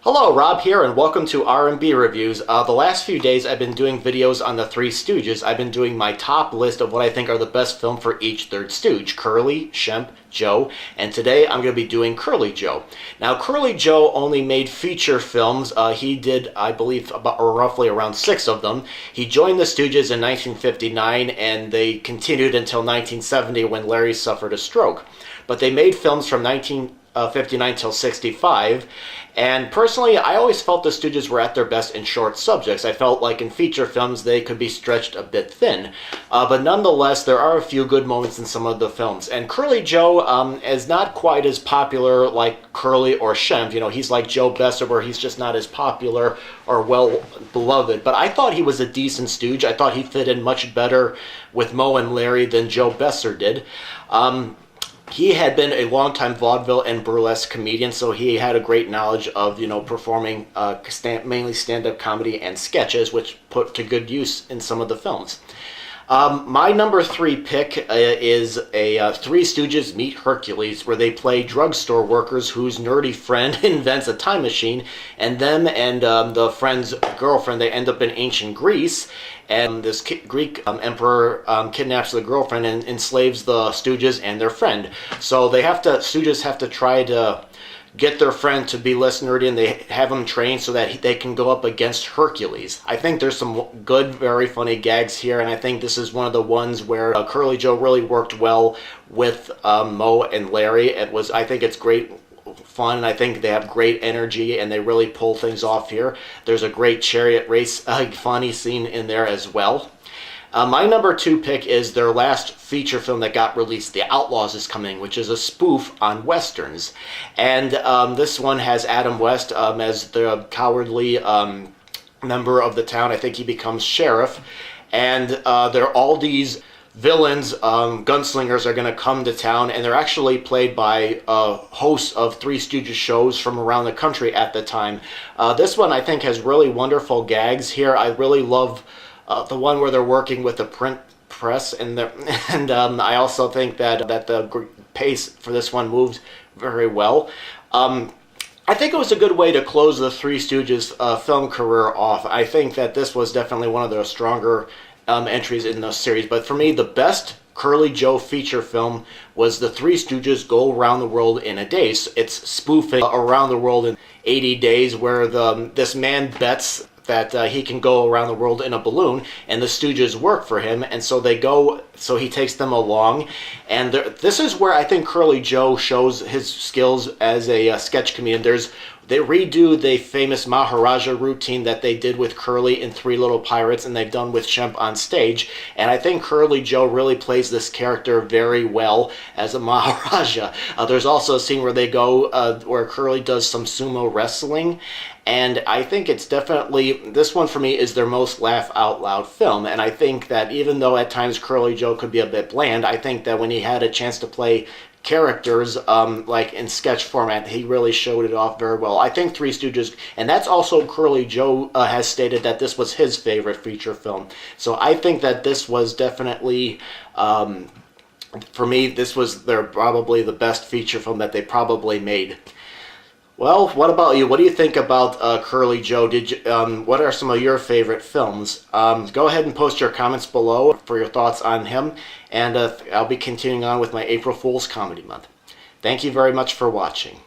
Hello, Rob here, and welcome to R&B Reviews. The last few days I've been doing videos on the Three Stooges. I've been doing my top list of what I think are the best film for each third stooge, Curly, Shemp, Joe, and today I'm going to be doing Curly Joe. Now, Curly Joe only made feature films. He did, I believe, roughly around 6 of them. He joined the Stooges in 1959, and they continued until 1970 when Larry suffered a stroke. But they made films from 1959 till 65, and personally I always felt the Stooges were at their best in short subjects. I felt like in feature films they could be stretched a bit thin, but nonetheless there are a few good moments in some of the films. And Curly Joe is not quite as popular like Curly or Shemp. You know, he's like Joe Besser, where he's just not as popular or well beloved, but I thought he was a decent stooge. I thought he fit in much better with Moe and Larry than Joe Besser did. He had been a longtime vaudeville and burlesque comedian, so he had a great knowledge of, performing mainly stand-up comedy and sketches, which put to good use in some of the films. My number 3 pick is a Three Stooges Meet Hercules, where they play drugstore workers whose nerdy friend invents a time machine, and them and the friend's girlfriend, they end up in ancient Greece, and this Greek emperor kidnaps the girlfriend and enslaves the Stooges and their friend. So Stooges have to try to get their friend to be less nerdy, and they have him trained so that they can go up against Hercules. I think there's some good, very funny gags here, and I think this is one of the ones where Curly Joe really worked well with Moe and Larry. I think it's great fun, and I think they have great energy, and they really pull things off here. There's a great chariot race funny scene in there as well. My number 2 pick is their last feature film that got released, The Outlawz is Coming, which is a spoof on westerns. And this one has Adam West as the cowardly member of the town. I think he becomes sheriff. And all these villains, gunslingers, are going to come to town, and they're actually played by hosts of Three Stooges shows from around the country at the time. This one, I think, has really wonderful gags here. I really love the one where they're working with the print press, and I also think that the pace for this one moves very well. I think it was a good way to close the Three Stooges film career off. I think that this was definitely one of the stronger entries in the series, but for me the best Curly Joe feature film was the Three Stooges Go Around the World in a Day. It's spoofing Around the World in 80 Days, where this man bets that he can go around the world in a balloon, and the Stooges work for him, and so he takes them along. And this is where I think Curly Joe shows his skills as a sketch comedian. They redo the famous Maharaja routine that they did with Curly in Three Little Pirates, and they've done with Shemp on stage. And I think Curly Joe really plays this character very well as a Maharaja. There's also a scene where they go, where Curly does some sumo wrestling. And I think it's definitely, this one for me is their most laugh out loud film. And I think that even though at times Curly Joe could be a bit bland, I think that when he had a chance to play characters like in sketch format, he really showed it off very well. I think Three Stooges, and that's also Curly Joe has stated that this was his favorite feature film. So I think that this was definitely, for me, this was probably the best feature film that they probably made. Well, what about you? What do you think about Curly Joe? What are some of your favorite films? Go ahead and post your comments below for your thoughts on him, and I'll be continuing on with my April Fool's Comedy Month. Thank you very much for watching.